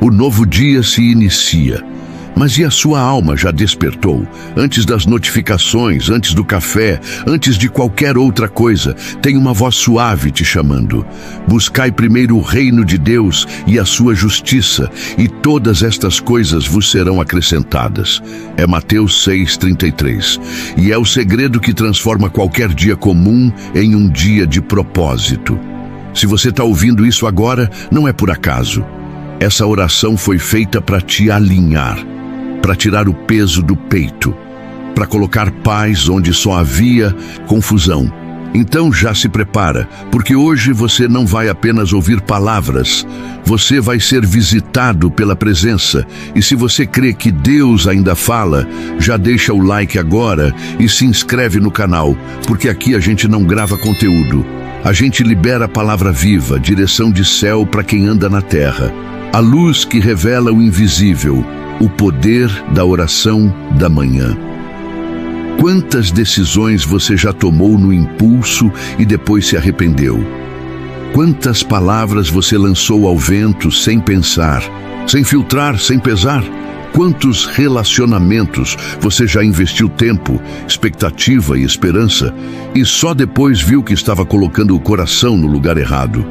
O novo dia se inicia. Mas e a sua alma já despertou? Antes das notificações, antes do café, antes de qualquer outra coisa, tem uma voz suave te chamando. Buscai primeiro o reino de Deus e a sua justiça, e todas estas coisas vos serão acrescentadas. É Mateus 6,33. E é o segredo que transforma qualquer dia comum em um dia de propósito. Se você está ouvindo isso agora, não é por acaso. Essa oração foi feita para te alinhar, para tirar o peso do peito, para colocar paz onde só havia confusão. Então já se prepara, porque hoje você não vai apenas ouvir palavras, você vai ser visitado pela presença. E se você crê que Deus ainda fala, já deixa o like agora e se inscreve no canal, porque aqui a gente não grava conteúdo. A gente libera a palavra viva, direção de céu para quem anda na terra. A luz que revela o invisível, o poder da oração da manhã. Quantas decisões você já tomou no impulso e depois se arrependeu? Quantas palavras você lançou ao vento sem pensar, sem filtrar, sem pesar? Quantos relacionamentos você já investiu tempo, expectativa e esperança e só depois viu que estava colocando o coração no lugar errado?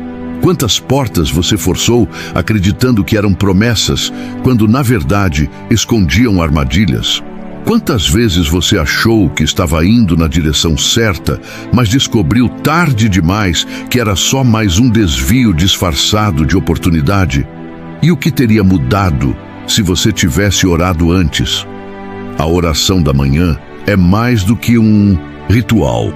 Quantas portas você forçou acreditando que eram promessas, quando na verdade escondiam armadilhas? Quantas vezes você achou que estava indo na direção certa, mas descobriu tarde demais que era só mais um desvio disfarçado de oportunidade? E o que teria mudado se você tivesse orado antes? A oração da manhã é mais do que um ritual.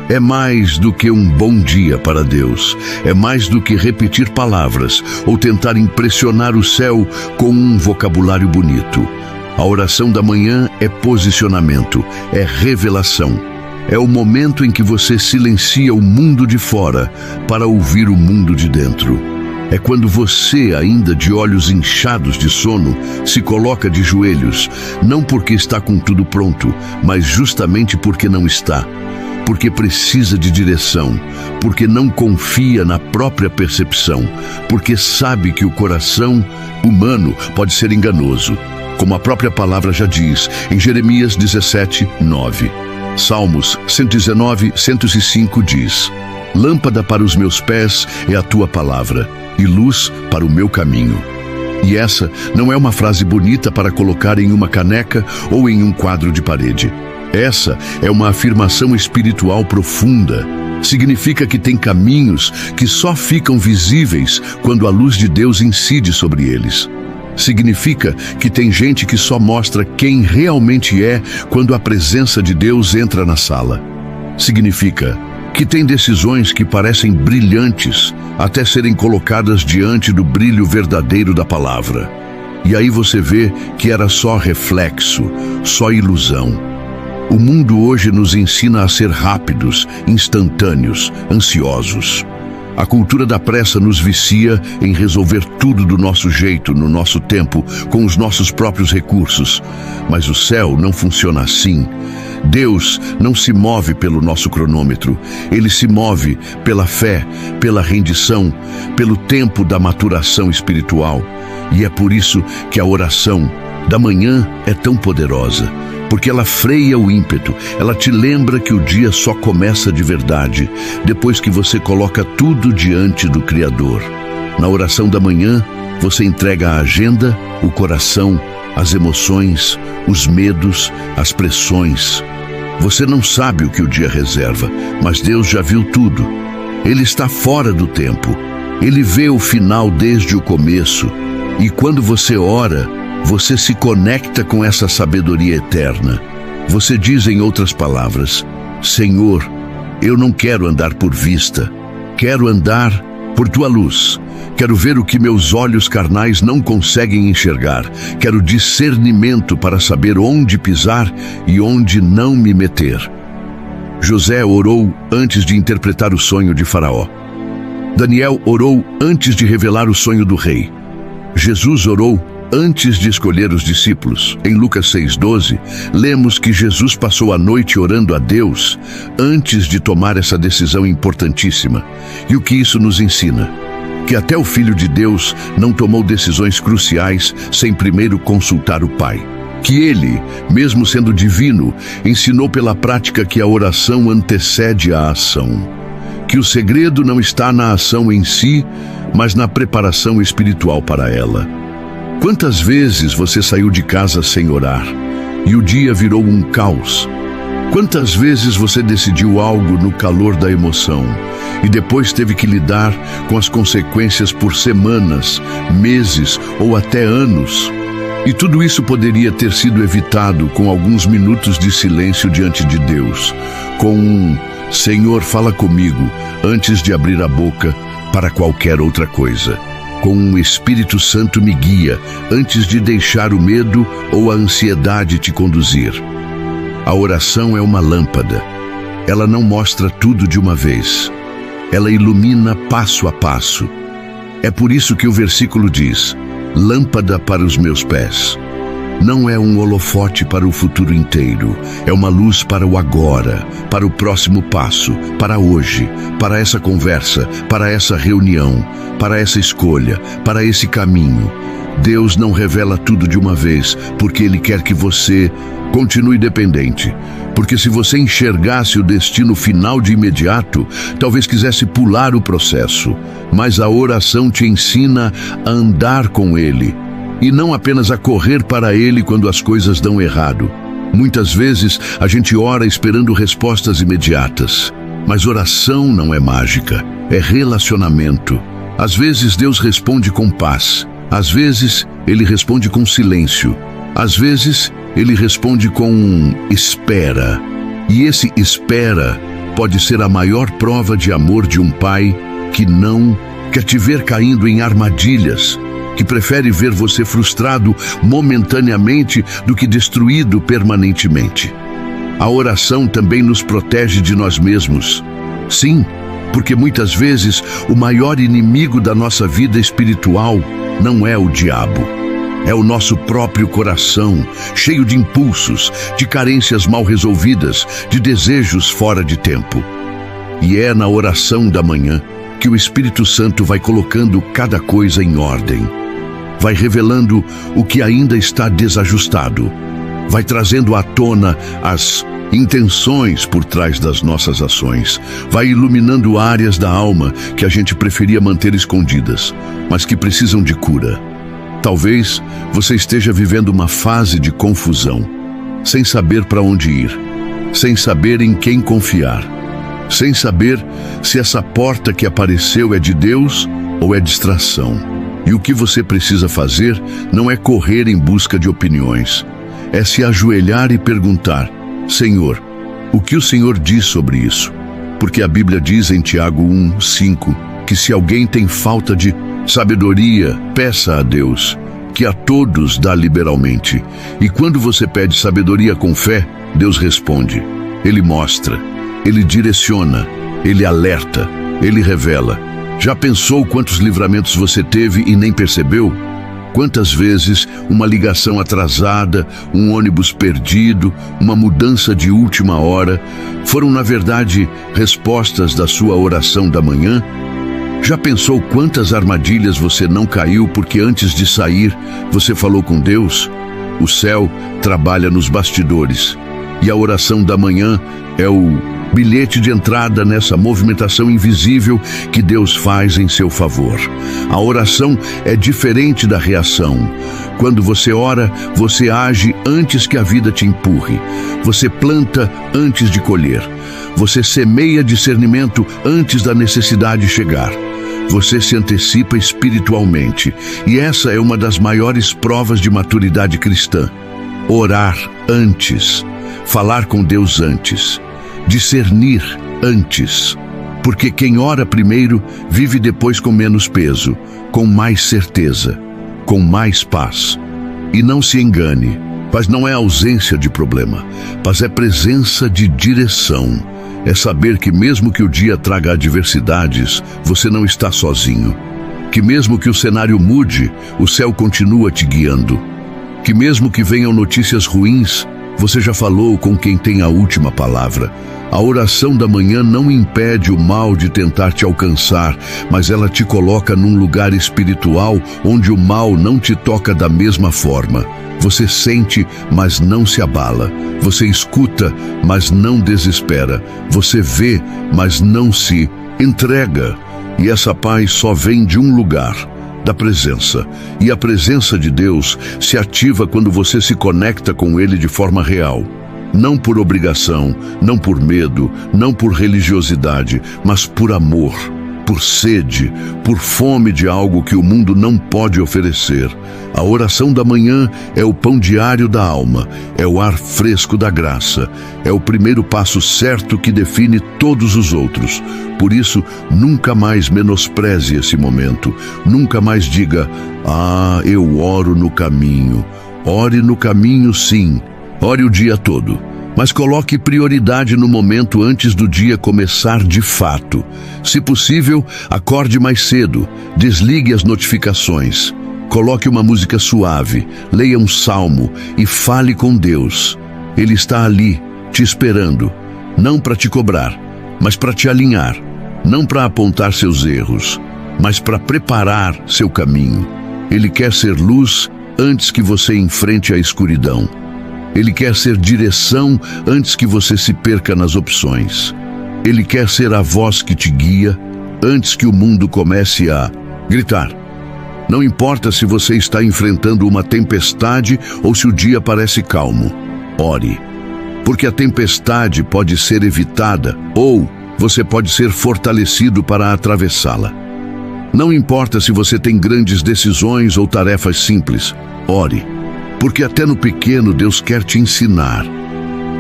É mais do que um bom dia para Deus. É mais do que repetir palavras ou tentar impressionar o céu com um vocabulário bonito. A oração da manhã é posicionamento, é revelação. É o momento em que você silencia o mundo de fora para ouvir o mundo de dentro. É quando você, ainda de olhos inchados de sono, se coloca de joelhos, não porque está com tudo pronto, mas justamente porque não está. Porque precisa de direção, porque não confia na própria percepção, porque sabe que o coração humano pode ser enganoso, como a própria palavra já diz em Jeremias 17:9. Salmos 119, 105 diz: Lâmpada para os meus pés é a tua palavra, e luz para o meu caminho. E essa não é uma frase bonita para colocar em uma caneca ou em um quadro de parede. Essa é uma afirmação espiritual profunda. Significa que tem caminhos que só ficam visíveis quando a luz de Deus incide sobre eles. Significa que tem gente que só mostra quem realmente é quando a presença de Deus entra na sala. Significa que tem decisões que parecem brilhantes até serem colocadas diante do brilho verdadeiro da palavra. E aí você vê que era só reflexo, só ilusão. O mundo hoje nos ensina a ser rápidos, instantâneos, ansiosos. A cultura da pressa nos vicia em resolver tudo do nosso jeito, no nosso tempo, com os nossos próprios recursos. Mas o céu não funciona assim. Deus não se move pelo nosso cronômetro. Ele se move pela fé, pela rendição, pelo tempo da maturação espiritual. E é por isso que a oração da manhã é tão poderosa. Porque ela freia o ímpeto, ela te lembra que o dia só começa de verdade, depois que você coloca tudo diante do Criador. Na oração da manhã, você entrega a agenda, o coração, as emoções, os medos, as pressões. Você não sabe o que o dia reserva, mas Deus já viu tudo. Ele está fora do tempo. Ele vê o final desde o começo. E quando você ora, você se conecta com essa sabedoria eterna. Você diz em outras palavras: Senhor, eu não quero andar por vista, quero andar por tua luz. Quero ver o que meus olhos carnais não conseguem enxergar. Quero discernimento para saber onde pisar e onde não me meter. José orou antes de interpretar o sonho de Faraó. Daniel orou antes de revelar o sonho do rei. Jesus orou antes de escolher os discípulos. Em Lucas 6,12, lemos que Jesus passou a noite orando a Deus antes de tomar essa decisão importantíssima. E o que isso nos ensina? porque até o Filho de Deus não tomou decisões cruciais sem primeiro consultar o Pai. Que ele, mesmo sendo divino, ensinou pela prática que a oração antecede a ação. Que o segredo não está na ação em si, mas na preparação espiritual para ela. Quantas vezes você saiu de casa sem orar e o dia virou um caos? Quantas vezes você decidiu algo no calor da emoção e depois teve que lidar com as consequências por semanas, meses ou até anos? E tudo isso poderia ter sido evitado com alguns minutos de silêncio diante de Deus, com um Senhor, fala comigo, antes de abrir a boca para qualquer outra coisa. Com um Espírito Santo me guia, antes de deixar o medo ou a ansiedade te conduzir. A oração é uma lâmpada. Ela não mostra tudo de uma vez. Ela ilumina passo a passo. É por isso que o versículo diz: lâmpada para os meus pés. Não é um holofote para o futuro inteiro. É uma luz para o agora, para o próximo passo, para hoje, para essa conversa, para essa reunião, para essa escolha, para esse caminho. Deus não revela tudo de uma vez, porque Ele quer que você continue dependente. Porque se você enxergasse o destino final de imediato, talvez quisesse pular o processo. Mas a oração te ensina a andar com Ele, e não apenas a correr para Ele quando as coisas dão errado. Muitas vezes a gente ora esperando respostas imediatas. Mas oração não é mágica, é relacionamento. Às vezes Deus responde com paz. Às vezes Ele responde com silêncio. Às vezes Ele responde com espera. E esse espera pode ser a maior prova de amor de um pai que não quer te ver caindo em armadilhas, que prefere ver você frustrado momentaneamente do que destruído permanentemente. A oração também nos protege de nós mesmos. Sim, porque muitas vezes o maior inimigo da nossa vida espiritual não é o diabo. É o nosso próprio coração, cheio de impulsos, de carências mal resolvidas, de desejos fora de tempo. E é na oração da manhã que o Espírito Santo vai colocando cada coisa em ordem. Vai revelando o que ainda está desajustado. Vai trazendo à tona as intenções por trás das nossas ações. Vai iluminando áreas da alma que a gente preferia manter escondidas, mas que precisam de cura. Talvez você esteja vivendo uma fase de confusão, sem saber para onde ir, sem saber em quem confiar, sem saber se essa porta que apareceu é de Deus ou é distração. E o que você precisa fazer não é correr em busca de opiniões, é se ajoelhar e perguntar: Senhor, o que o Senhor diz sobre isso? Porque a Bíblia diz em Tiago 1:5 que se alguém tem falta de sabedoria, peça a Deus, que a todos dá liberalmente. E quando você pede sabedoria com fé, Deus responde. Ele mostra, Ele direciona, Ele alerta, Ele revela. Já pensou quantos livramentos você teve e nem percebeu? Quantas vezes uma ligação atrasada, um ônibus perdido, uma mudança de última hora foram, na verdade, respostas da sua oração da manhã? Já pensou quantas armadilhas você não caiu porque antes de sair você falou com Deus? O céu trabalha nos bastidores e a oração da manhã é o bilhete de entrada nessa movimentação invisível que Deus faz em seu favor. A oração é diferente da reação. Quando você ora, você age antes que a vida te empurre. Você planta antes de colher. Você semeia discernimento antes da necessidade chegar. Você se antecipa espiritualmente. E essa é uma das maiores provas de maturidade cristã. Orar antes. Falar com Deus antes. Discernir antes. Porque quem ora primeiro vive depois com menos peso, com mais certeza, com mais paz. E não se engane, paz não é ausência de problema, paz é presença de direção. É saber que mesmo que o dia traga adversidades, você não está sozinho. Que mesmo que o cenário mude, o céu continua te guiando. Que mesmo que venham notícias ruins, Você já falou com quem tem a última palavra. A oração da manhã não impede o mal de tentar te alcançar, mas ela te coloca num lugar espiritual onde o mal não te toca da mesma forma. Você sente, mas não se abala. Você escuta, mas não desespera. Você vê, mas não se entrega. E essa paz só vem de um lugar, da presença. E a presença de Deus se ativa quando você se conecta com Ele de forma real. Não por obrigação, não por medo, não por religiosidade, mas por amor, por sede, por fome de algo que o mundo não pode oferecer. A oração da manhã é o pão diário da alma, é o ar fresco da graça, é o primeiro passo certo que define todos os outros. Por isso, nunca mais menospreze esse momento, nunca mais diga, eu oro no caminho. Ore no caminho, sim. Ore o dia todo, mas coloque prioridade no momento antes do dia começar de fato. Se possível, acorde mais cedo, desligue as notificações, coloque uma música suave, leia um salmo e fale com Deus. Ele está ali, te esperando, não para te cobrar, mas para te alinhar, não para apontar seus erros, mas para preparar seu caminho. Ele quer ser luz antes que você enfrente a escuridão. Ele quer ser direção antes que você se perca nas opções. Ele quer ser a voz que te guia antes que o mundo comece a gritar. Não importa se você está enfrentando uma tempestade ou se o dia parece calmo. Ore, porque a tempestade pode ser evitada ou você pode ser fortalecido para atravessá-la. Não importa se você tem grandes decisões ou tarefas simples. Ore. Porque até no pequeno Deus quer te ensinar.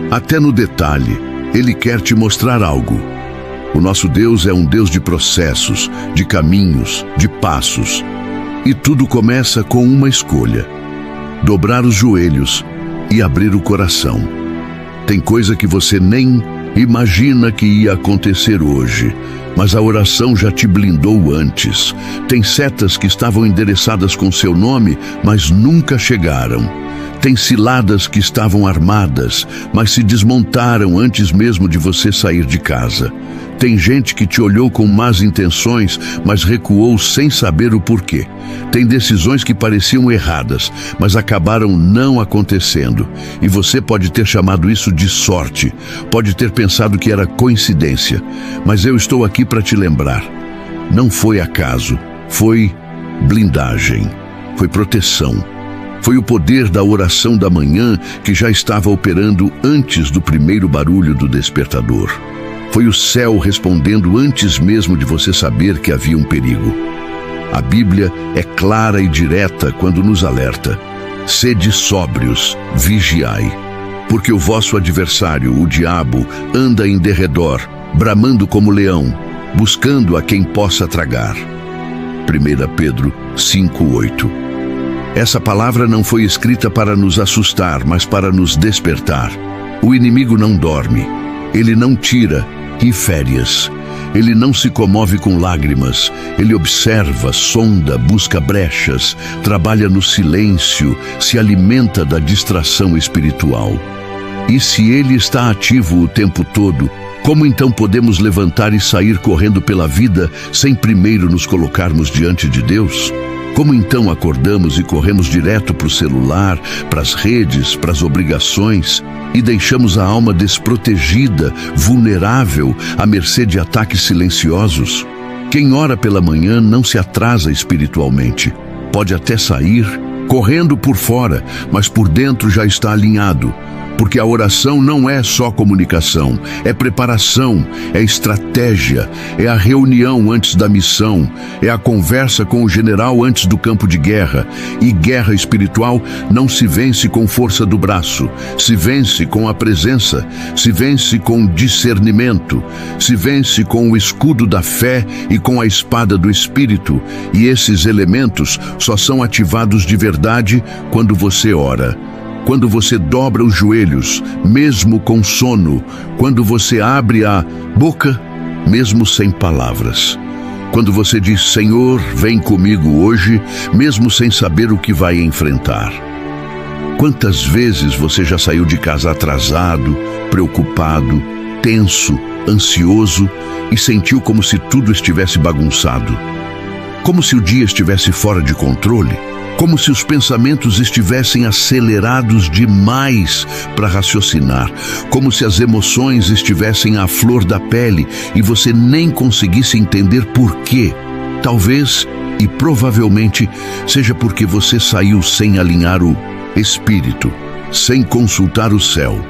Até no detalhe, Ele quer te mostrar algo. O nosso Deus é um Deus de processos, de caminhos, de passos. E tudo começa com uma escolha: dobrar os joelhos e abrir o coração. Tem coisa que você nem imagina que ia acontecer hoje, mas a oração já te blindou antes. Tem setas que estavam endereçadas com seu nome, mas nunca chegaram. Tem ciladas que estavam armadas, mas se desmontaram antes mesmo de você sair de casa. Tem gente que te olhou com más intenções, mas recuou sem saber o porquê. Tem decisões que pareciam erradas, mas acabaram não acontecendo. E você pode ter chamado isso de sorte, pode ter pensado que era coincidência. Mas eu estou aqui para te lembrar. Não foi acaso, foi blindagem, foi proteção. Foi o poder da oração da manhã que já estava operando antes do primeiro barulho do despertador. Foi o céu respondendo antes mesmo de você saber que havia um perigo. A Bíblia é clara e direta quando nos alerta: sede sóbrios, vigiai, porque o vosso adversário, o diabo, anda em derredor, bramando como leão, buscando a quem possa tragar. 1 Pedro 5:8. Essa palavra não foi escrita para nos assustar, mas para nos despertar. O inimigo não dorme, ele não tira férias, ele não se comove com lágrimas, ele observa, sonda, busca brechas, trabalha no silêncio, se alimenta da distração espiritual. E se ele está ativo o tempo todo, como então podemos levantar e sair correndo pela vida sem primeiro nos colocarmos diante de Deus? Como então acordamos e corremos direto para o celular, para as redes, para as obrigações e deixamos a alma desprotegida, vulnerável, à mercê de ataques silenciosos? Quem ora pela manhã não se atrasa espiritualmente. Pode até sair correndo por fora, mas por dentro já está alinhado. Porque a oração não é só comunicação, é preparação, é estratégia, é a reunião antes da missão, é a conversa com o general antes do campo de guerra. E guerra espiritual não se vence com força do braço, se vence com a presença, se vence com discernimento, se vence com o escudo da fé e com a espada do Espírito. E esses elementos só são ativados de verdade quando você ora. Quando você dobra os joelhos, mesmo com sono, quando você abre a boca, mesmo sem palavras. Quando você diz: Senhor, vem comigo hoje, mesmo sem saber o que vai enfrentar. Quantas vezes você já saiu de casa atrasado, preocupado, tenso, ansioso e sentiu como se tudo estivesse bagunçado? Como se o dia estivesse fora de controle? Como se os pensamentos estivessem acelerados demais para raciocinar? Como se as emoções estivessem à flor da pele e você nem conseguisse entender por quê? Talvez, e provavelmente, seja porque você saiu sem alinhar o espírito, sem consultar o céu,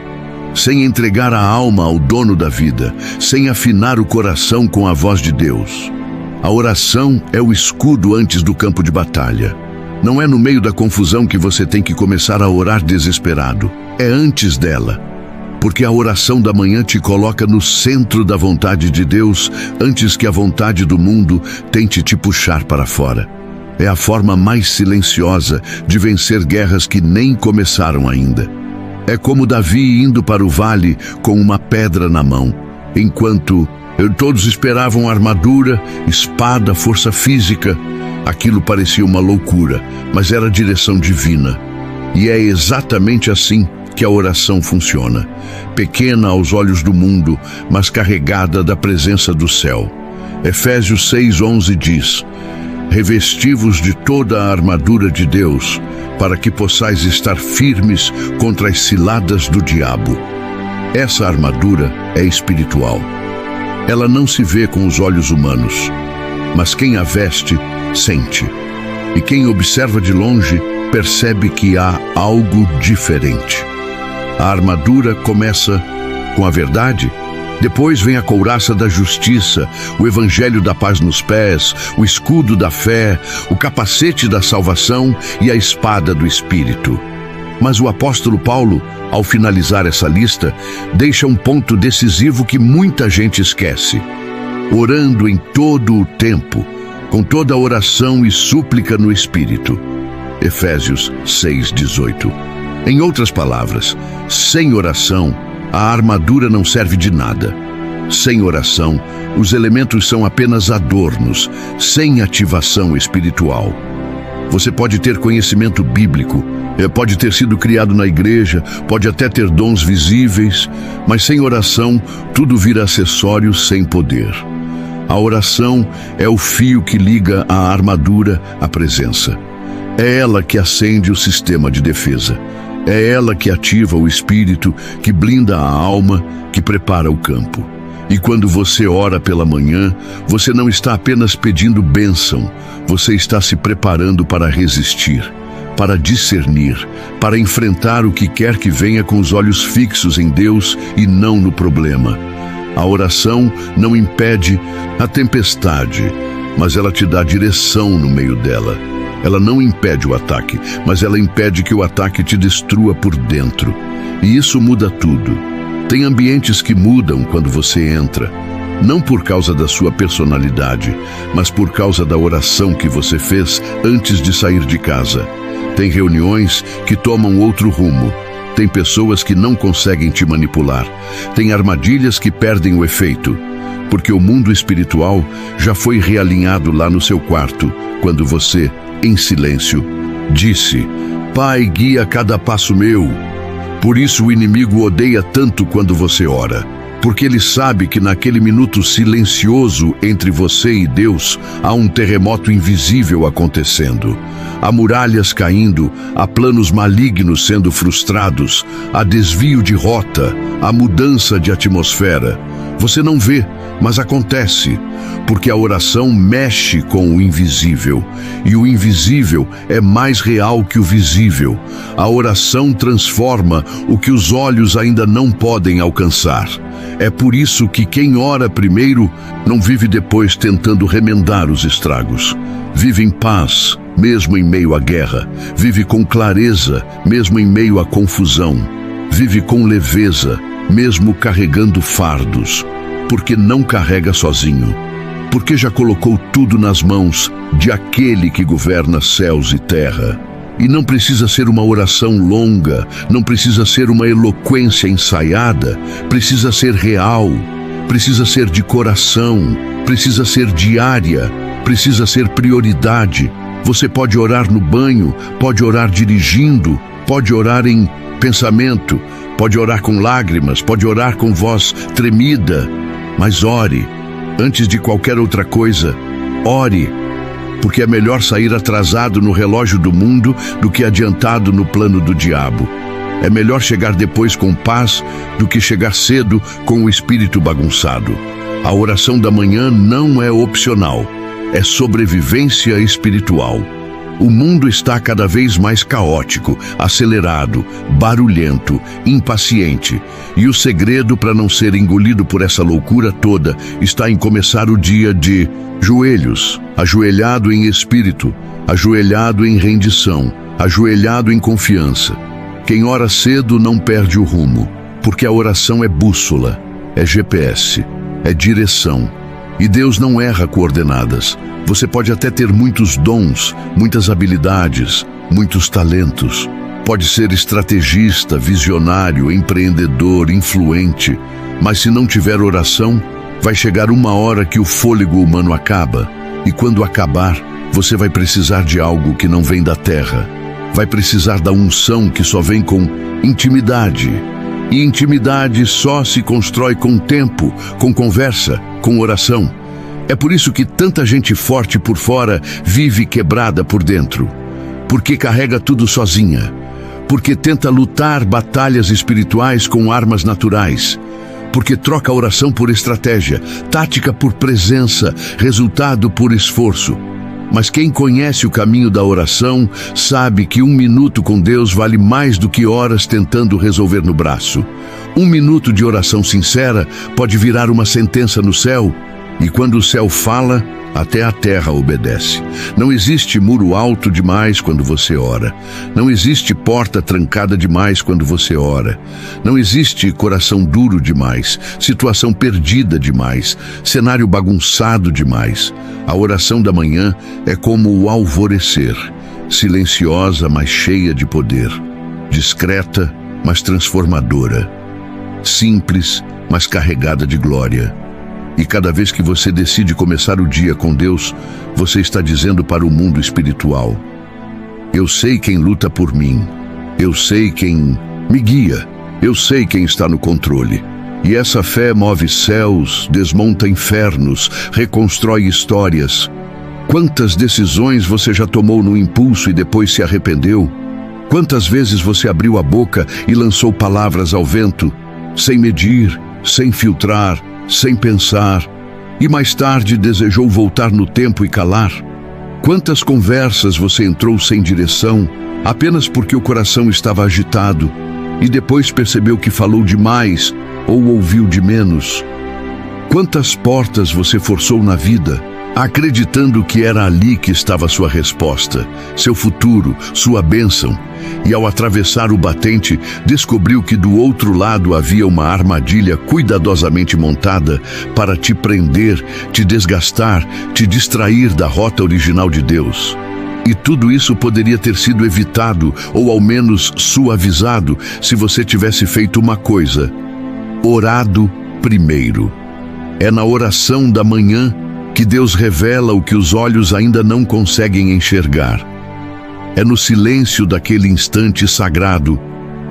sem entregar a alma ao dono da vida, sem afinar o coração com a voz de Deus. A oração é o escudo antes do campo de batalha. Não é no meio da confusão que você tem que começar a orar desesperado. É antes dela. Porque a oração da manhã te coloca no centro da vontade de Deus, antes que a vontade do mundo tente te puxar para fora. É a forma mais silenciosa de vencer guerras que nem começaram ainda. É como Davi indo para o vale com uma pedra na mão, enquanto todos esperavam armadura, espada, força física. Aquilo parecia uma loucura, mas era a direção divina. E é exatamente assim que a oração funciona. Pequena aos olhos do mundo, mas carregada da presença do céu. Efésios 6:11 diz: revesti-vos de toda a armadura de Deus, para que possais estar firmes contra as ciladas do diabo. Essa armadura é espiritual. Ela não se vê com os olhos humanos, mas quem a veste, sente. E quem observa de longe, percebe que há algo diferente. A armadura começa com a verdade, depois vem a couraça da justiça, o evangelho da paz nos pés, o escudo da fé, o capacete da salvação e a espada do Espírito. Mas o apóstolo Paulo, ao finalizar essa lista, deixa um ponto decisivo que muita gente esquece. Orando em todo o tempo, com toda oração e súplica no Espírito. Efésios 6:18. Em outras palavras, sem oração, a armadura não serve de nada. Sem oração, os elementos são apenas adornos, sem ativação espiritual. Você pode ter conhecimento bíblico, pode ter sido criado na igreja, pode até ter dons visíveis, mas sem oração, tudo vira acessório sem poder. A oração é o fio que liga a armadura à presença. É ela que acende o sistema de defesa. É ela que ativa o espírito, que blinda a alma, que prepara o campo. E quando você ora pela manhã, você não está apenas pedindo bênção, você está se preparando para resistir, para discernir, para enfrentar o que quer que venha com os olhos fixos em Deus e não no problema. A oração não impede a tempestade, mas ela te dá direção no meio dela. Ela não impede o ataque, mas ela impede que o ataque te destrua por dentro. E isso muda tudo. Tem ambientes que mudam quando você entra, não por causa da sua personalidade, mas por causa da oração que você fez antes de sair de casa. Tem reuniões que tomam outro rumo. Tem pessoas que não conseguem te manipular. Tem armadilhas que perdem o efeito, porque o mundo espiritual já foi realinhado lá no seu quarto, quando você, em silêncio, disse: Pai, guia cada passo meu. Por isso o inimigo odeia tanto quando você ora, porque ele sabe que naquele minuto silencioso entre você e Deus há um terremoto invisível acontecendo. Há muralhas caindo, há planos malignos sendo frustrados, há desvio de rota, há mudança de atmosfera. Você não vê, mas acontece, porque a oração mexe com o invisível, e o invisível é mais real que o visível. A oração transforma o que os olhos ainda não podem alcançar. É por isso que quem ora primeiro não vive depois tentando remendar os estragos. Vive em paz, mesmo em meio à guerra. Vive com clareza, mesmo em meio à confusão. Vive com leveza, mesmo carregando fardos. Porque não carrega sozinho. Porque já colocou tudo nas mãos de aquele que governa céus e terra. E não precisa ser uma oração longa, não precisa ser uma eloquência ensaiada, precisa ser real, precisa ser de coração, precisa ser diária, precisa ser prioridade. Você pode orar no banho, pode orar dirigindo, pode orar em pensamento, pode orar com lágrimas, pode orar com voz tremida, mas ore. Antes de qualquer outra coisa, ore, porque é melhor sair atrasado no relógio do mundo do que adiantado no plano do diabo. É melhor chegar depois com paz do que chegar cedo com o espírito bagunçado. A oração da manhã não é opcional, é sobrevivência espiritual. O mundo está cada vez mais caótico, acelerado, barulhento, impaciente. E o segredo para não ser engolido por essa loucura toda está em começar o dia de joelhos, ajoelhado em espírito, ajoelhado em rendição, ajoelhado em confiança. Quem ora cedo não perde o rumo, porque a oração é bússola, é GPS, é direção. E Deus não erra coordenadas. Você pode até ter muitos dons, muitas habilidades, muitos talentos. Pode ser estrategista, visionário, empreendedor, influente. Mas se não tiver oração, vai chegar uma hora que o fôlego humano acaba. E quando acabar, você vai precisar de algo que não vem da terra. Vai precisar da unção que só vem com intimidade. E intimidade só se constrói com tempo, com conversa, com oração. É por isso que tanta gente forte por fora vive quebrada por dentro. Porque carrega tudo sozinha. Porque tenta lutar batalhas espirituais com armas naturais. Porque troca a oração por estratégia, tática por presença, resultado por esforço. Mas quem conhece o caminho da oração sabe que 1 minuto com Deus vale mais do que horas tentando resolver no braço. 1 minuto de oração sincera pode virar uma sentença no céu, e quando o céu fala, até a terra obedece. Não existe muro alto demais quando você ora. Não existe porta trancada demais quando você ora. Não existe coração duro demais, situação perdida demais, cenário bagunçado demais. A oração da manhã é como o alvorecer, silenciosa, mas cheia de poder, discreta, mas transformadora, simples, mas carregada de glória. E cada vez que você decide começar o dia com Deus, você está dizendo para o mundo espiritual: eu sei quem luta por mim, eu sei quem me guia, eu sei quem está no controle. E essa fé move céus, desmonta infernos, reconstrói histórias. Quantas decisões você já tomou no impulso e depois se arrependeu? Quantas vezes você abriu a boca e lançou palavras ao vento, sem medir, sem filtrar, sem pensar, e mais tarde desejou voltar no tempo e calar? Quantas conversas você entrou sem direção, apenas porque o coração estava agitado, e depois percebeu que falou demais ou ouviu de menos? Quantas portas você forçou na vida, acreditando que era ali que estava sua resposta, seu futuro, sua bênção, e ao atravessar o batente, descobriu que do outro lado havia uma armadilha cuidadosamente montada para te prender, te desgastar, te distrair da rota original de Deus. E tudo isso poderia ter sido evitado, ou ao menos suavizado, se você tivesse feito uma coisa: orado primeiro. É na oração da manhã que Deus revela o que os olhos ainda não conseguem enxergar. É no silêncio daquele instante sagrado,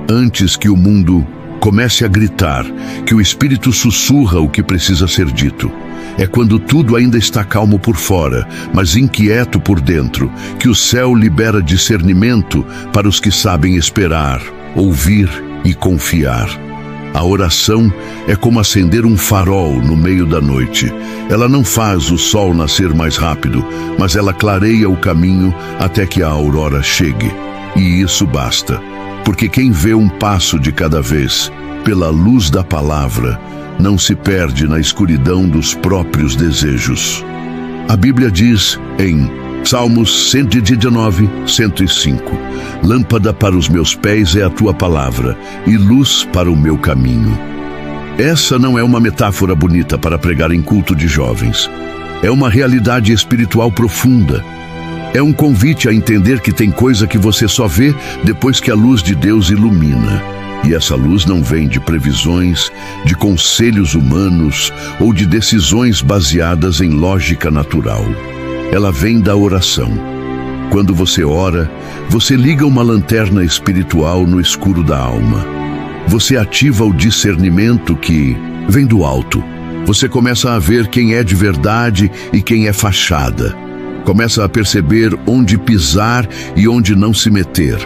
antes que o mundo comece a gritar, que o Espírito sussurra o que precisa ser dito. É quando tudo ainda está calmo por fora, mas inquieto por dentro, que o céu libera discernimento para os que sabem esperar, ouvir e confiar. A oração é como acender um farol no meio da noite. Ela não faz o sol nascer mais rápido, mas ela clareia o caminho até que a aurora chegue. E isso basta, porque quem vê um passo de cada vez, pela luz da palavra, não se perde na escuridão dos próprios desejos. A Bíblia diz em Salmos 119, 105: lâmpada para os meus pés é a tua palavra, e luz para o meu caminho. Essa não é uma metáfora bonita para pregar em culto de jovens. É uma realidade espiritual profunda. É um convite a entender que tem coisa que você só vê depois que a luz de Deus ilumina. E essa luz não vem de previsões, de conselhos humanos ou de decisões baseadas em lógica natural. Ela vem da oração. Quando você ora, você liga uma lanterna espiritual no escuro da alma. Você ativa o discernimento que vem do alto. Você começa a ver quem é de verdade e quem é fachada. Começa a perceber onde pisar e onde não se meter.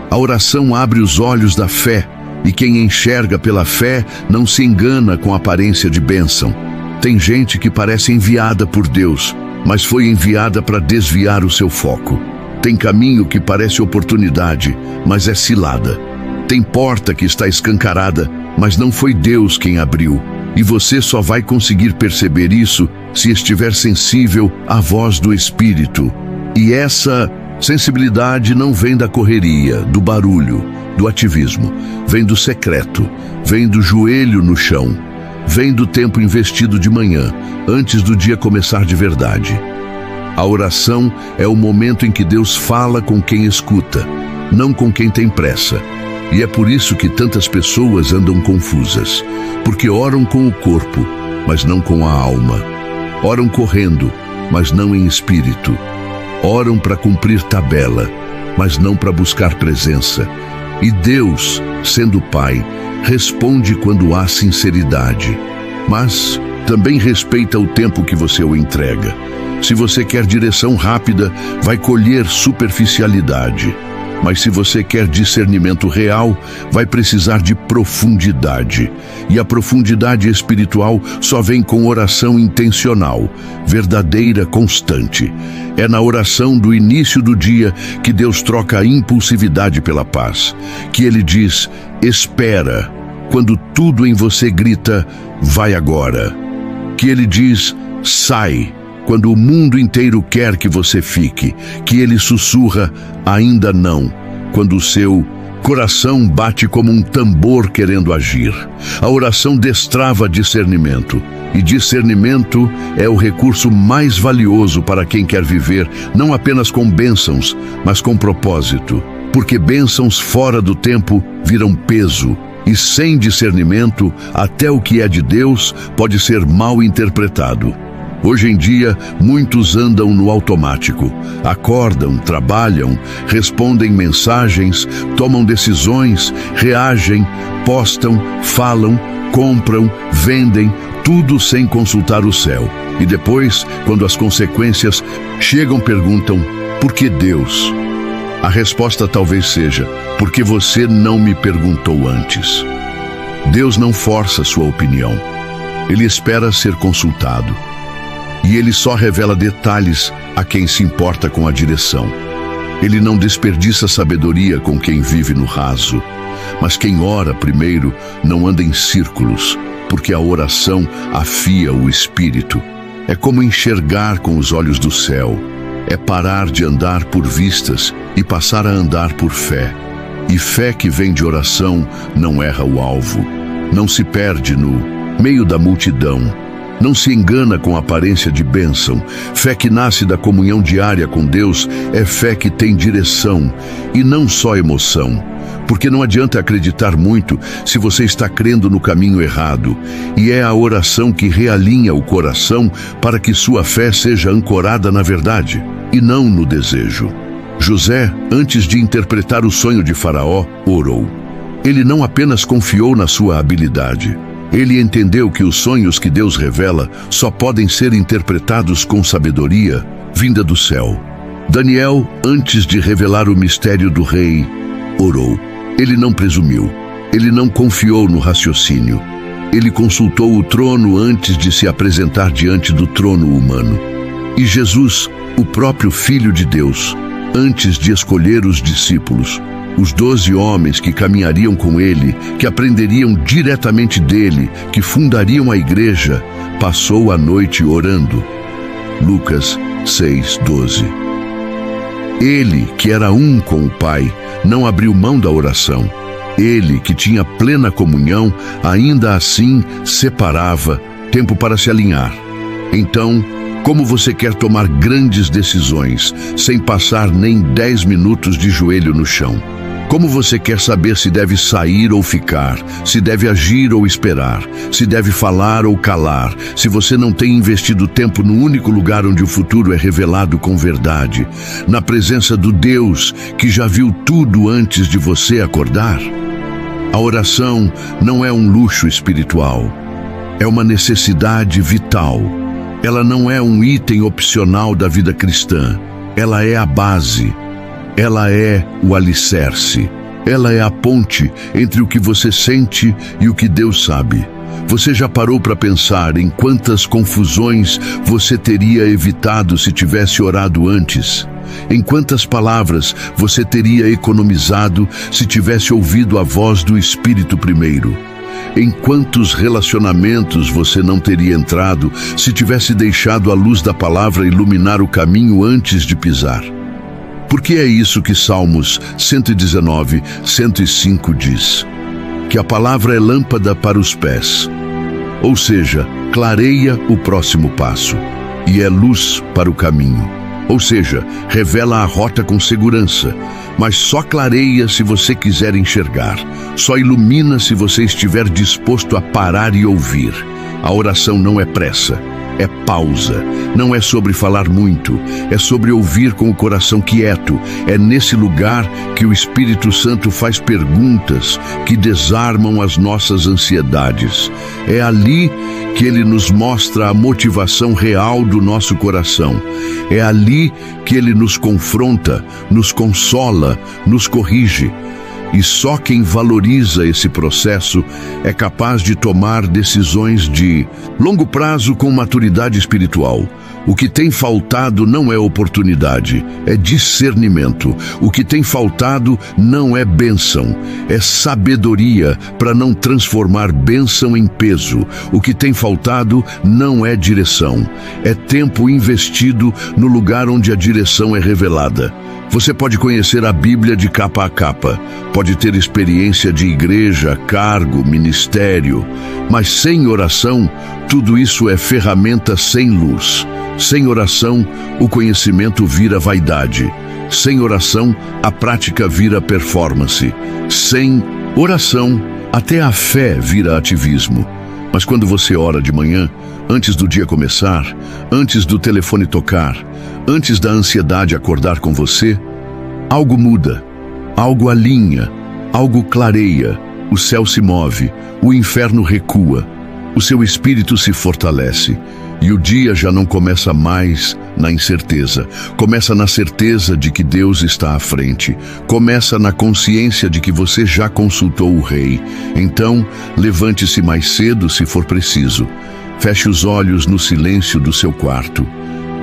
A oração abre os olhos da fé, e quem enxerga pela fé não se engana com a aparência de bênção. Tem gente que parece enviada por Deus, mas foi enviada para desviar o seu foco. Tem caminho que parece oportunidade, mas é cilada. Tem porta que está escancarada, mas não foi Deus quem abriu. E você só vai conseguir perceber isso se estiver sensível à voz do Espírito. E essa sensibilidade não vem da correria, do barulho, do ativismo. Vem do secreto, vem do joelho no chão. Vem do tempo investido de manhã, antes do dia começar de verdade. A oração é o momento em que Deus fala com quem escuta, não com quem tem pressa. E é por isso que tantas pessoas andam confusas, porque oram com o corpo, mas não com a alma. Oram correndo, mas não em espírito. Oram para cumprir tabela, mas não para buscar presença. E Deus, sendo Pai, responde quando há sinceridade, mas também respeita o tempo que você o entrega. Se você quer direção rápida, vai colher superficialidade. Mas se você quer discernimento real, vai precisar de profundidade. E a profundidade espiritual só vem com oração intencional, verdadeira, constante. É na oração do início do dia que Deus troca a impulsividade pela paz. Que Ele diz, espera, quando tudo em você grita, vai agora. Que Ele diz, sai, quando o mundo inteiro quer que você fique. Que Ele sussurra, ainda não, quando o seu coração bate como um tambor querendo agir. A oração destrava discernimento. E discernimento é o recurso mais valioso para quem quer viver, não apenas com bênçãos, mas com propósito. Porque bênçãos fora do tempo viram peso. E sem discernimento, até o que é de Deus pode ser mal interpretado. Hoje em dia, muitos andam no automático. Acordam, trabalham, respondem mensagens, tomam decisões, reagem, postam, falam, compram, vendem, tudo sem consultar o céu. E depois, quando as consequências chegam, perguntam, por que Deus? A resposta talvez seja, porque você não me perguntou antes. Deus não força sua opinião. Ele espera ser consultado. E Ele só revela detalhes a quem se importa com a direção. Ele não desperdiça sabedoria com quem vive no raso. Mas quem ora primeiro não anda em círculos, porque a oração afia o espírito. É como enxergar com os olhos do céu. É parar de andar por vistas e passar a andar por fé. E fé que vem de oração não erra o alvo. Não se perde no meio da multidão. Não se engana com a aparência de bênção. Fé que nasce da comunhão diária com Deus é fé que tem direção e não só emoção. Porque não adianta acreditar muito se você está crendo no caminho errado. E é a oração que realinha o coração para que sua fé seja ancorada na verdade e não no desejo. José, antes de interpretar o sonho de Faraó, orou. Ele não apenas confiou na sua habilidade. Ele entendeu que os sonhos que Deus revela só podem ser interpretados com sabedoria vinda do céu. Daniel, antes de revelar o mistério do rei, orou. Ele não presumiu. Ele não confiou no raciocínio. Ele consultou o trono antes de se apresentar diante do trono humano. E Jesus, o próprio Filho de Deus, antes de escolher os discípulos, os 12 homens que caminhariam com ele, que aprenderiam diretamente dele, que fundariam a igreja, passou a noite orando. Lucas 6:12. Ele, que era um com o Pai, não abriu mão da oração. Ele, que tinha plena comunhão, ainda assim separava tempo para se alinhar. Então, como você quer tomar grandes decisões sem passar nem 10 minutos de joelho no chão? Como você quer saber se deve sair ou ficar, se deve agir ou esperar, se deve falar ou calar, se você não tem investido tempo no único lugar onde o futuro é revelado com verdade, na presença do Deus que já viu tudo antes de você acordar? A oração não é um luxo espiritual, é uma necessidade vital. Ela não é um item opcional da vida cristã, ela é a base. Ela é o alicerce. Ela é a ponte entre o que você sente e o que Deus sabe. Você já parou para pensar em quantas confusões você teria evitado se tivesse orado antes? Em quantas palavras você teria economizado se tivesse ouvido a voz do Espírito primeiro? Em quantos relacionamentos você não teria entrado se tivesse deixado a luz da palavra iluminar o caminho antes de pisar? Porque é isso que Salmos 119, 105 diz: que a palavra é lâmpada para os pés, ou seja, clareia o próximo passo, e é luz para o caminho, ou seja, revela a rota com segurança, mas só clareia se você quiser enxergar, só ilumina se você estiver disposto a parar e ouvir. A oração não é pressa, é pausa. Não é sobre falar muito, é sobre ouvir com o coração quieto. É nesse lugar que o Espírito Santo faz perguntas que desarmam as nossas ansiedades. É ali que ele nos mostra a motivação real do nosso coração. É ali que ele nos confronta, nos consola, nos corrige. E só quem valoriza esse processo é capaz de tomar decisões de longo prazo com maturidade espiritual. O que tem faltado não é oportunidade, é discernimento. O que tem faltado não é bênção, é sabedoria para não transformar bênção em peso. O que tem faltado não é direção, é tempo investido no lugar onde a direção é revelada. Você pode conhecer a Bíblia de capa a capa, pode ter experiência de igreja, cargo, ministério, mas sem oração, tudo isso é ferramenta sem luz. Sem oração, o conhecimento vira vaidade. Sem oração, a prática vira performance. Sem oração, até a fé vira ativismo. Mas quando você ora de manhã, antes do dia começar, antes do telefone tocar, antes da ansiedade acordar com você, algo muda, algo alinha, algo clareia, o céu se move, o inferno recua, o seu espírito se fortalece e o dia já não começa mais na incerteza, começa na certeza de que Deus está à frente, começa na consciência de que você já consultou o Rei. Então, levante-se mais cedo se for preciso, feche os olhos no silêncio do seu quarto,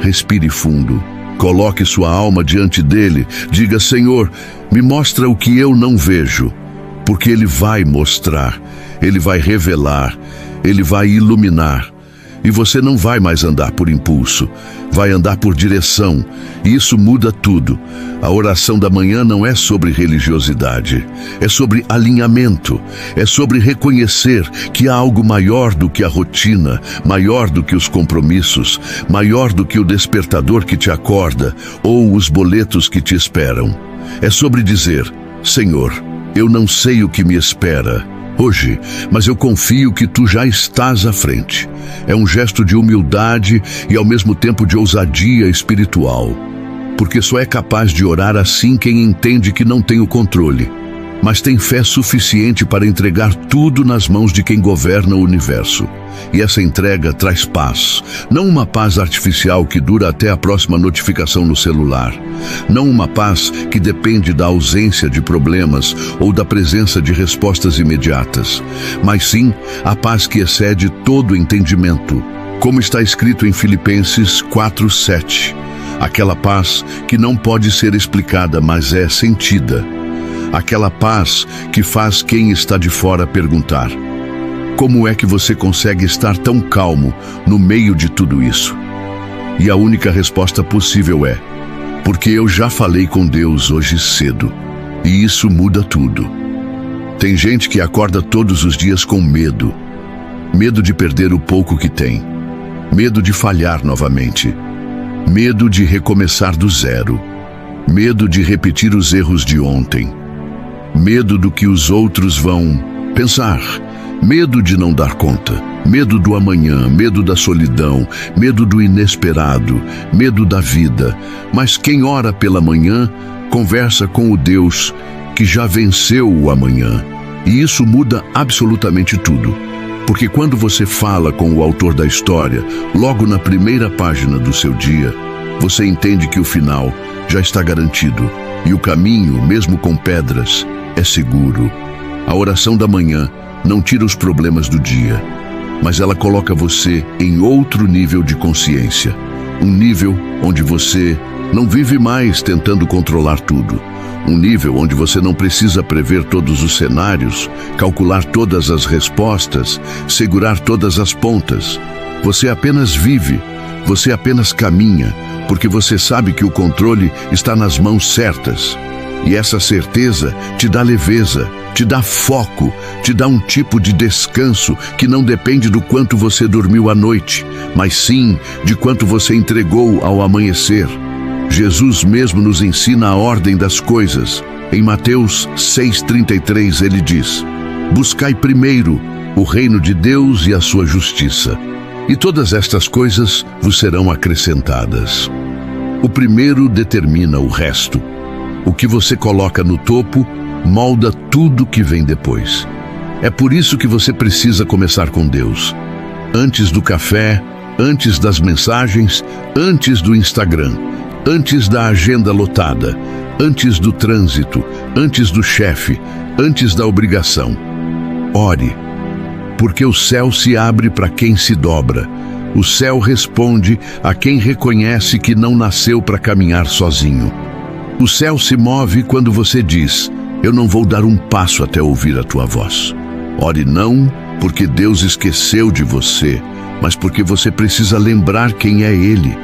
respire fundo, coloque sua alma diante dele, diga: Senhor, me mostra o que eu não vejo, porque Ele vai mostrar, Ele vai revelar, Ele vai iluminar. E você não vai mais andar por impulso, vai andar por direção, e isso muda tudo. A oração da manhã não é sobre religiosidade, é sobre alinhamento, é sobre reconhecer que há algo maior do que a rotina, maior do que os compromissos, maior do que o despertador que te acorda ou os boletos que te esperam. É sobre dizer: Senhor, eu não sei o que me espera hoje, mas eu confio que Tu já estás à frente. É um gesto de humildade e ao mesmo tempo de ousadia espiritual, porque só é capaz de orar assim quem entende que não tem o controle, mas tem fé suficiente para entregar tudo nas mãos de quem governa o universo. E essa entrega traz paz, não uma paz artificial que dura até a próxima notificação no celular, não uma paz que depende da ausência de problemas ou da presença de respostas imediatas, mas sim a paz que excede todo entendimento, como está escrito em Filipenses 4:7, aquela paz que não pode ser explicada, mas é sentida, aquela paz que faz quem está de fora perguntar: como é que você consegue estar tão calmo no meio de tudo isso? E a única resposta possível é: porque eu já falei com Deus hoje cedo, e isso muda tudo. Tem gente que acorda todos os dias com medo, medo de perder o pouco que tem, medo de falhar novamente, medo de recomeçar do zero, medo de repetir os erros de ontem. medo do que os outros vão pensar, medo de não dar conta, medo do amanhã, medo da solidão, medo do inesperado, medo da vida. Mas quem ora pela manhã conversa com o Deus que já venceu o amanhã. E isso muda absolutamente tudo. Porque quando você fala com o autor da história, logo na primeira página do seu dia, você entende que o final já está garantido e o caminho, mesmo com pedras, é seguro. A oração da manhã não tira os problemas do dia, mas ela coloca você em outro nível de consciência. Um nível onde você não vive mais tentando controlar tudo. Um nível onde você não precisa prever todos os cenários, calcular todas as respostas, segurar todas as pontas. Você apenas vive, você apenas caminha, porque você sabe que o controle está nas mãos certas. E essa certeza te dá leveza, te dá foco, te dá um tipo de descanso que não depende do quanto você dormiu à noite, mas sim de quanto você entregou ao amanhecer. Jesus mesmo nos ensina a ordem das coisas. Em Mateus 6,33 ele diz: buscai primeiro o reino de Deus e a sua justiça, e todas estas coisas vos serão acrescentadas. O primeiro determina o resto. O que você coloca no topo molda tudo que vem depois. É por isso que você precisa começar com Deus. Antes do café, antes das mensagens, antes do Instagram, antes da agenda lotada, antes do trânsito, antes do chefe, antes da obrigação. Ore, porque o céu se abre para quem se dobra. O céu responde a quem reconhece que não nasceu para caminhar sozinho. O céu se move quando você diz: eu não vou dar um passo até ouvir a tua voz. Ore não porque Deus esqueceu de você, mas porque você precisa lembrar quem é Ele.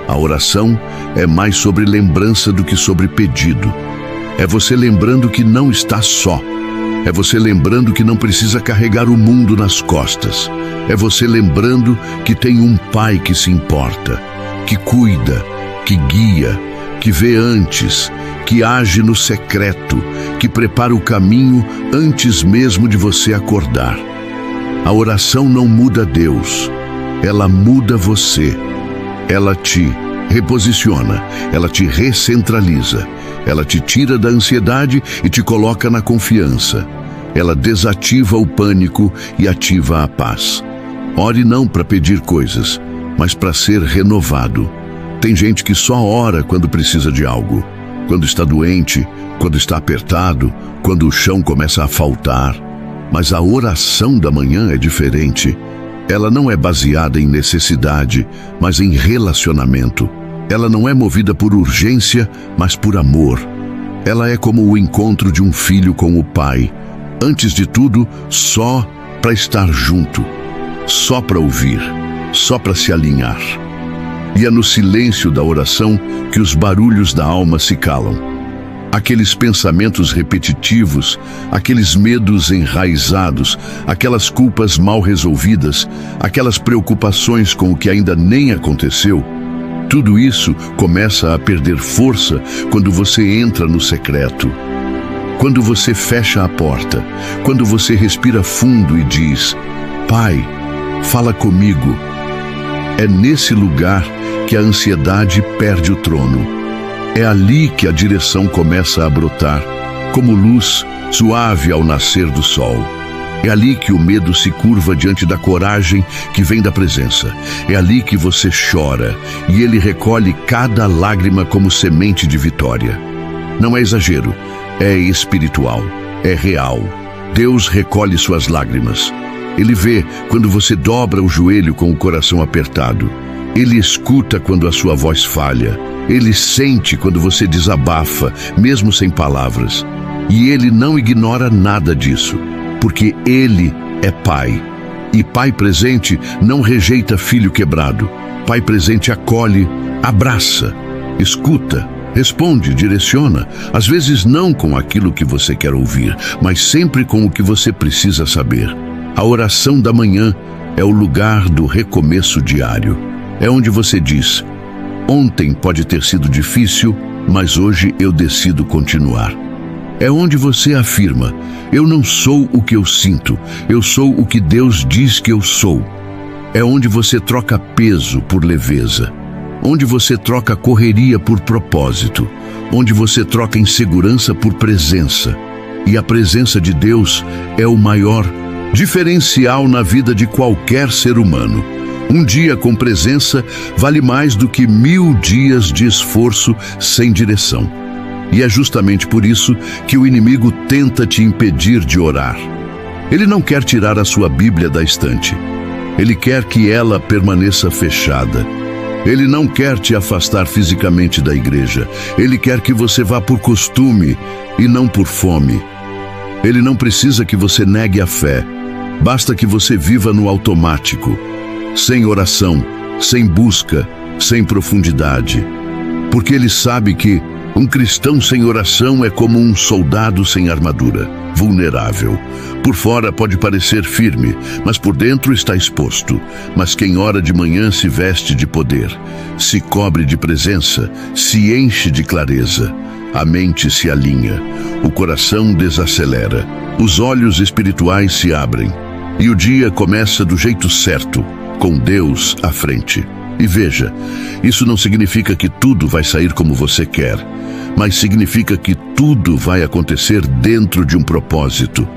A oração é mais sobre lembrança do que sobre pedido. É você lembrando que não está só. É você lembrando que não precisa carregar o mundo nas costas. É você lembrando que tem um Pai que se importa, que cuida, que guia, que vê antes, que age no secreto, que prepara o caminho antes mesmo de você acordar. A oração não muda Deus, ela muda você. Ela te reposiciona, ela te recentraliza, ela te tira da ansiedade e te coloca na confiança. Ela desativa o pânico e ativa a paz. Ore não para pedir coisas, mas para ser renovado. Tem gente que só ora quando precisa de algo, quando está doente, quando está apertado, quando o chão começa a faltar. Mas a oração da manhã é diferente. Ela não é baseada em necessidade, mas em relacionamento. Ela não é movida por urgência, mas por amor. Ela é como o encontro de um filho com o pai. Antes de tudo, só para estar junto, só para ouvir, só para se alinhar. E é no silêncio da oração que os barulhos da alma se calam. Aqueles pensamentos repetitivos, aqueles medos enraizados, aquelas culpas mal resolvidas, aquelas preocupações com o que ainda nem aconteceu, tudo isso começa a perder força quando você entra no secreto. Quando você fecha a porta, quando você respira fundo e diz: Pai, fala comigo. É nesse lugar que a ansiedade perde o trono. É ali que a direção começa a brotar, como luz suave ao nascer do sol. É ali que o medo se curva diante da coragem que vem da presença. É ali que você chora e ele recolhe cada lágrima como semente de vitória. Não é exagero, é espiritual, é real. Deus recolhe suas lágrimas. Ele vê quando você dobra o joelho com o coração apertado. Ele escuta quando a sua voz falha. Ele sente quando você desabafa, mesmo sem palavras. E ele não ignora nada disso, porque ele é pai. E pai presente não rejeita filho quebrado. Pai presente acolhe, abraça, escuta, responde, direciona. Às vezes não com aquilo que você quer ouvir, mas sempre com o que você precisa saber. A oração da manhã é o lugar do recomeço diário. É onde você diz: ontem pode ter sido difícil, mas hoje eu decido continuar. É onde você afirma: eu não sou o que eu sinto, eu sou o que Deus diz que eu sou. É onde você troca peso por leveza, onde você troca correria por propósito, onde você troca insegurança por presença. E a presença de Deus é o maior diferencial na vida de qualquer ser humano. Um dia com presença vale mais do que 1000 dias de esforço sem direção. E é justamente por isso que o inimigo tenta te impedir de orar. Ele não quer tirar a sua Bíblia da estante. Ele quer que ela permaneça fechada. Ele não quer te afastar fisicamente da igreja. Ele quer que você vá por costume e não por fome. Ele não precisa que você negue a fé. Basta que você viva no automático, sem oração, sem busca, sem profundidade. Porque ele sabe que um cristão sem oração é como um soldado sem armadura, vulnerável. Por fora pode parecer firme, mas por dentro está exposto. Mas quem ora de manhã se veste de poder, se cobre de presença, se enche de clareza. A mente se alinha, o coração desacelera, os olhos espirituais se abrem. E o dia começa do jeito certo, com Deus à frente. E veja, isso não significa que tudo vai sair como você quer, mas significa que tudo vai acontecer dentro de um propósito.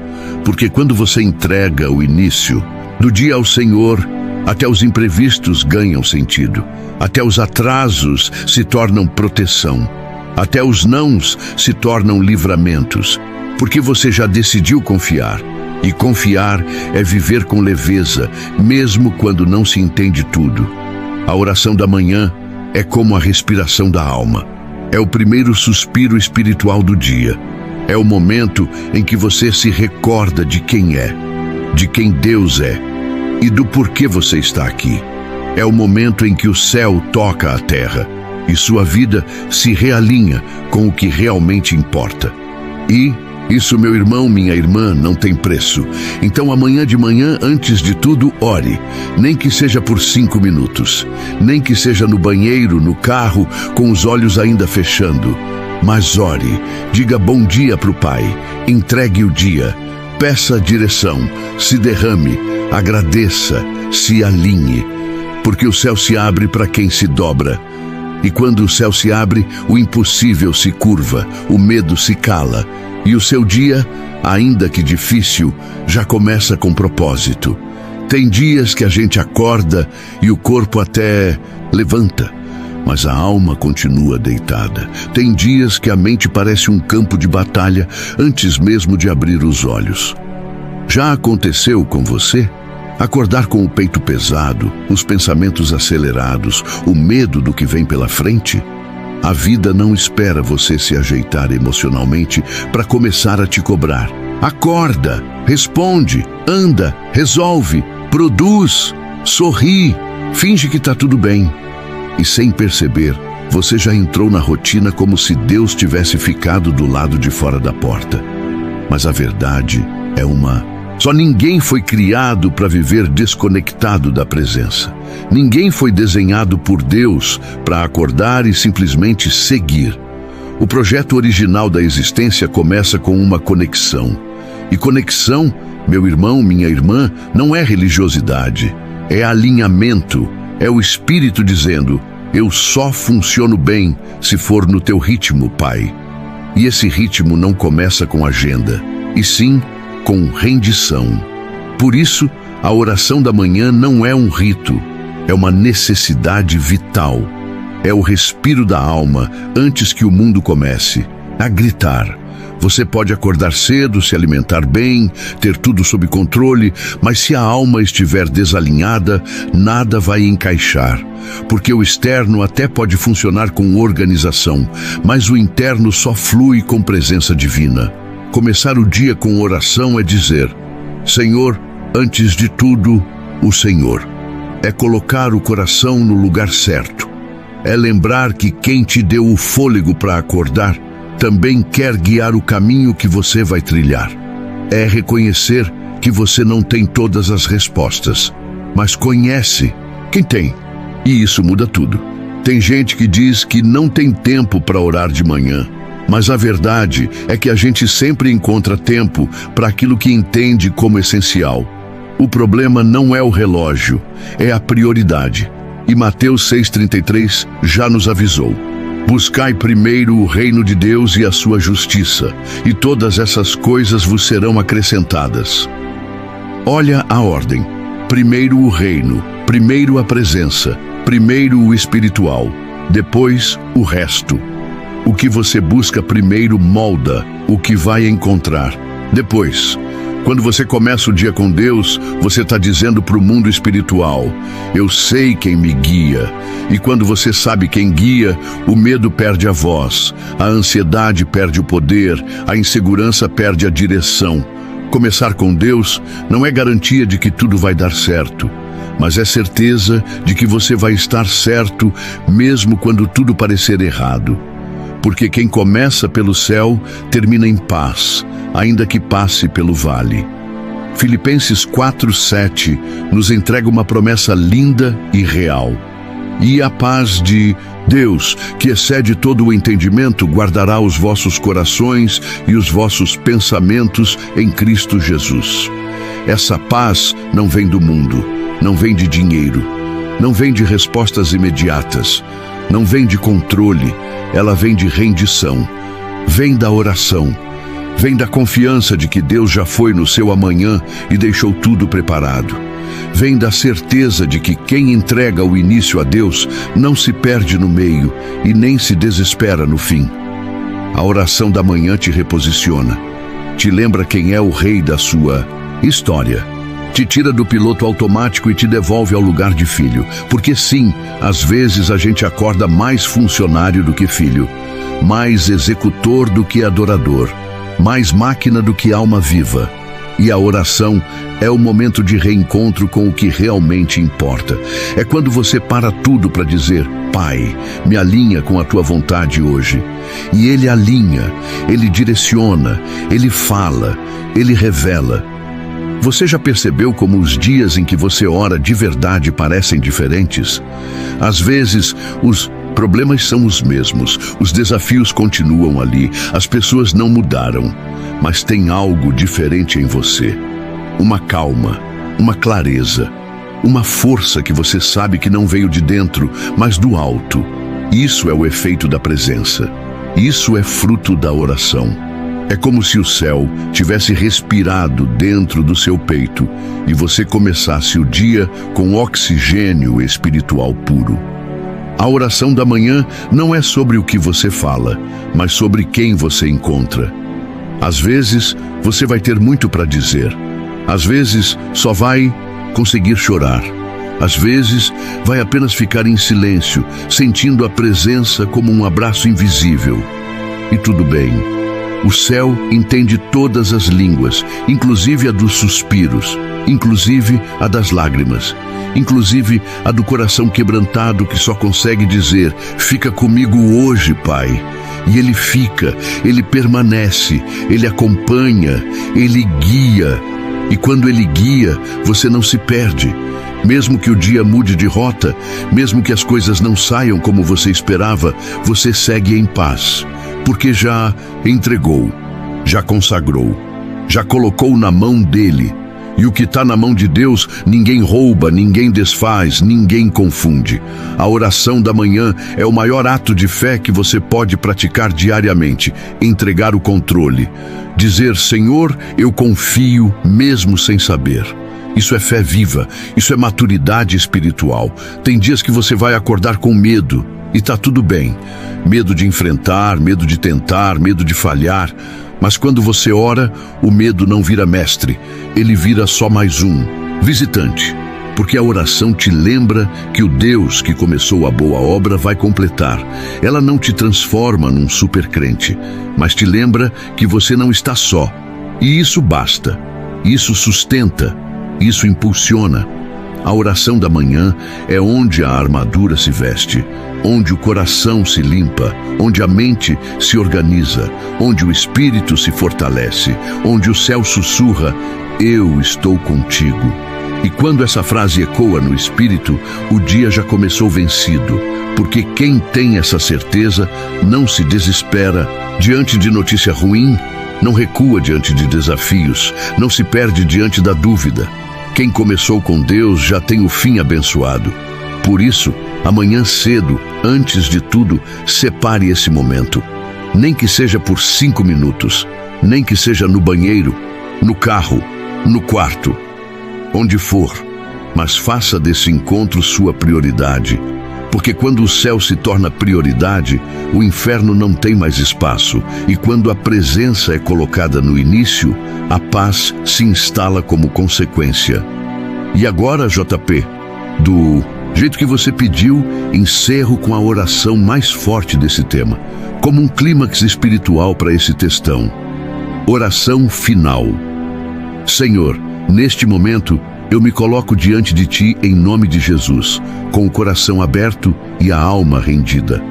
Porque quando você entrega o início do dia ao Senhor, até os imprevistos ganham sentido, até os atrasos se tornam proteção, até os nãos se tornam livramentos, porque você já decidiu confiar. E confiar é viver com leveza, mesmo quando não se entende tudo. A oração da manhã é como a respiração da alma. É o primeiro suspiro espiritual do dia. É o momento em que você se recorda de quem é, de quem Deus é e do porquê você está aqui. É o momento em que o céu toca a terra e sua vida se realinha com o que realmente importa. E isso, meu irmão, minha irmã, não tem preço. Então amanhã de manhã, antes de tudo, ore. Nem que seja por 5 minutos. Nem que seja no banheiro, no carro, com os olhos ainda fechando. Mas ore, diga bom dia para o Pai, entregue o dia, peça a direção, se derrame, agradeça, se alinhe. Porque o céu se abre para quem se dobra. E quando o céu se abre, o impossível se curva, o medo se cala. E o seu dia, ainda que difícil, já começa com propósito. Tem dias que a gente acorda e o corpo até levanta, mas a alma continua deitada. Tem dias que a mente parece um campo de batalha antes mesmo de abrir os olhos. Já aconteceu com você? Acordar com o peito pesado, os pensamentos acelerados, o medo do que vem pela frente? A vida não espera você se ajeitar emocionalmente para começar a te cobrar. Acorda, responde, anda, resolve, produz, sorri, finge que está tudo bem. E sem perceber, você já entrou na rotina como se Deus tivesse ficado do lado de fora da porta. Mas a verdade é só ninguém foi criado para viver desconectado da presença. Ninguém foi desenhado por Deus para acordar e simplesmente seguir. O projeto original da existência começa com uma conexão. E conexão, meu irmão, minha irmã, não é religiosidade. É alinhamento. É o Espírito dizendo: eu só funciono bem se for no teu ritmo, Pai. E esse ritmo não começa com agenda, e sim com rendição. Por isso, a oração da manhã não é um rito, é uma necessidade vital. É o respiro da alma antes que o mundo comece a gritar. Você pode acordar cedo, se alimentar bem, ter tudo sob controle, mas se a alma estiver desalinhada, nada vai encaixar. Porque o externo até pode funcionar com organização, mas o interno só flui com presença divina. Começar o dia com oração é dizer: Senhor, antes de tudo, o Senhor. É colocar o coração no lugar certo. É lembrar que quem te deu o fôlego para acordar também quer guiar o caminho que você vai trilhar. É reconhecer que você não tem todas as respostas, mas conhece quem tem. E isso muda tudo. Tem gente que diz que não tem tempo para orar de manhã. Mas a verdade é que a gente sempre encontra tempo para aquilo que entende como essencial. O problema não é o relógio, é a prioridade. E Mateus 6,33 já nos avisou: buscai primeiro o reino de Deus e a sua justiça, e todas essas coisas vos serão acrescentadas. Olha a ordem: primeiro o reino, primeiro a presença, primeiro o espiritual, depois o resto. O que você busca primeiro molda o que vai encontrar depois. Quando você começa o dia com Deus, você está dizendo para o mundo espiritual: eu sei quem me guia. E quando você sabe quem guia, o medo perde a voz, a ansiedade perde o poder, a insegurança perde a direção. Começar com Deus não é garantia de que tudo vai dar certo, mas é certeza de que você vai estar certo mesmo quando tudo parecer errado. Porque quem começa pelo céu termina em paz, ainda que passe pelo vale. Filipenses 4:7 nos entrega uma promessa linda e real. E a paz de Deus, que excede todo o entendimento, guardará os vossos corações e os vossos pensamentos em Cristo Jesus. Essa paz não vem do mundo, não vem de dinheiro, não vem de respostas imediatas, não vem de controle, ela vem de rendição, vem da oração, vem da confiança de que Deus já foi no seu amanhã e deixou tudo preparado. Vem da certeza de que quem entrega o início a Deus não se perde no meio e nem se desespera no fim. A oração da manhã te reposiciona, te lembra quem é o rei da sua história, te tira do piloto automático e te devolve ao lugar de filho. Porque sim, às vezes a gente acorda mais funcionário do que filho, mais executor do que adorador, mais máquina do que alma viva. E a oração é o momento de reencontro com o que realmente importa. É quando você para tudo para dizer: Pai, me alinha com a tua vontade hoje. E Ele alinha, Ele direciona, Ele fala, Ele revela. Você já percebeu como os dias em que você ora de verdade parecem diferentes? Às vezes, os problemas são os mesmos, os desafios continuam ali, as pessoas não mudaram, mas tem algo diferente em você. Uma calma, uma clareza, uma força que você sabe que não veio de dentro, mas do alto. Isso é o efeito da presença. Isso é fruto da oração. É como se o céu tivesse respirado dentro do seu peito e você começasse o dia com oxigênio espiritual puro. A oração da manhã não é sobre o que você fala, mas sobre quem você encontra. Às vezes, você vai ter muito para dizer. Às vezes, só vai conseguir chorar. Às vezes, vai apenas ficar em silêncio, sentindo a presença como um abraço invisível. E tudo bem. O céu entende todas as línguas, inclusive a dos suspiros, inclusive a das lágrimas, inclusive a do coração quebrantado que só consegue dizer: fica comigo hoje, Pai. E Ele fica, Ele permanece, Ele acompanha, Ele guia. E quando Ele guia, você não se perde. Mesmo que o dia mude de rota, mesmo que as coisas não saiam como você esperava, você segue em paz. Porque já entregou, já consagrou, já colocou na mão dele. E o que está na mão de Deus, ninguém rouba, ninguém desfaz, ninguém confunde. A oração da manhã é o maior ato de fé que você pode praticar diariamente. Entregar o controle. Dizer: Senhor, eu confio mesmo sem saber. Isso é fé viva, isso é maturidade espiritual. Tem dias que você vai acordar com medo. E tá tudo bem. Medo de enfrentar, medo de tentar, medo de falhar. Mas quando você ora, o medo não vira mestre. Ele vira só mais um, visitante. Porque a oração te lembra que o Deus que começou a boa obra vai completar. Ela não te transforma num supercrente, mas te lembra que você não está só. E isso basta. Isso sustenta. Isso impulsiona. A oração da manhã é onde a armadura se veste, onde o coração se limpa, onde a mente se organiza, onde o espírito se fortalece, onde o céu sussurra: eu estou contigo. E quando essa frase ecoa no espírito, o dia já começou vencido, porque quem tem essa certeza não se desespera diante de notícia ruim, não recua diante de desafios, não se perde diante da dúvida. Quem começou com Deus já tem o fim abençoado. Por isso, amanhã cedo, antes de tudo, separe esse momento. Nem que seja por 5 minutos, nem que seja no banheiro, no carro, no quarto, onde for, mas faça desse encontro sua prioridade. Porque quando o céu se torna prioridade, o inferno não tem mais espaço. E quando a presença é colocada no início, a paz se instala como consequência. E agora, JP, do jeito que você pediu, encerro com a oração mais forte desse tema, como um clímax espiritual para esse textão. Oração final. Senhor, neste momento, eu me coloco diante de Ti em nome de Jesus, com o coração aberto e a alma rendida.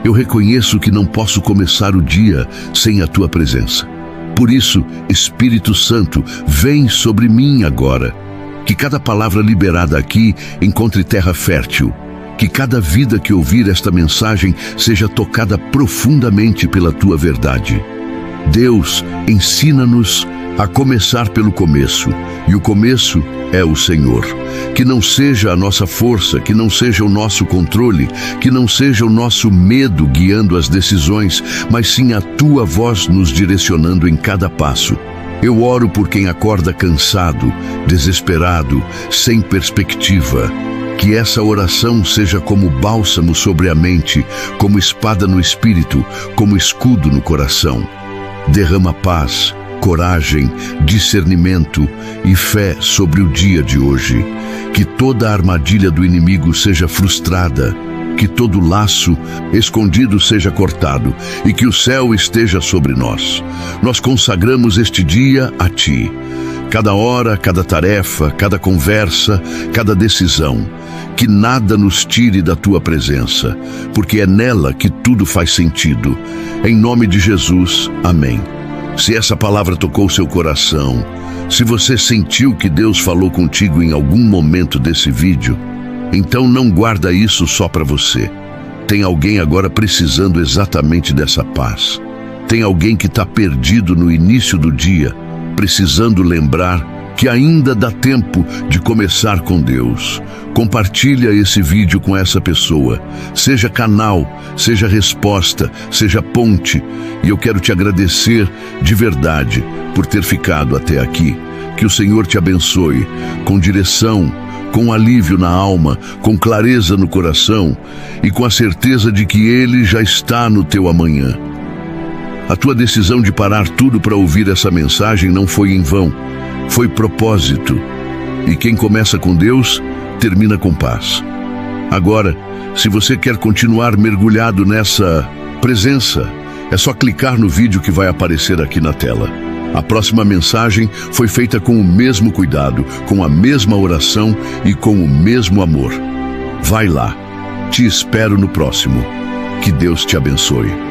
Eu reconheço que não posso começar o dia sem a Tua presença. Por isso, Espírito Santo, vem sobre mim agora. Que cada palavra liberada aqui encontre terra fértil. Que cada vida que ouvir esta mensagem seja tocada profundamente pela Tua verdade. Deus, ensina-nos a começar pelo começo, e o começo é o Senhor. Que não seja a nossa força, que não seja o nosso controle, que não seja o nosso medo guiando as decisões, mas sim a Tua voz nos direcionando em cada passo. Eu oro por quem acorda cansado, desesperado, sem perspectiva. Que essa oração seja como bálsamo sobre a mente, como espada no espírito, como escudo no coração. Derrama paz, coragem, discernimento e fé sobre o dia de hoje. Que toda a armadilha do inimigo seja frustrada, que todo laço escondido seja cortado e que o céu esteja sobre nós. Nós consagramos este dia a Ti. Cada hora, cada tarefa, cada conversa, cada decisão. Que nada nos tire da Tua presença, porque é nela que tudo faz sentido. Em nome de Jesus, amém. Se essa palavra tocou seu coração, se você sentiu que Deus falou contigo em algum momento desse vídeo, então não guarda isso só para você. Tem alguém agora precisando exatamente dessa paz. Tem alguém que está perdido no início do dia, precisando lembrar que ainda dá tempo de começar com Deus. Compartilha esse vídeo com essa pessoa. Seja canal, seja resposta, seja ponte. E eu quero te agradecer de verdade por ter ficado até aqui. Que o Senhor te abençoe com direção, com alívio na alma, com clareza no coração e com a certeza de que Ele já está no teu amanhã. A tua decisão de parar tudo para ouvir essa mensagem não foi em vão, foi propósito. E quem começa com Deus, termina com paz. Agora, se você quer continuar mergulhado nessa presença, é só clicar no vídeo que vai aparecer aqui na tela. A próxima mensagem foi feita com o mesmo cuidado, com a mesma oração e com o mesmo amor. Vai lá. Te espero no próximo. Que Deus te abençoe.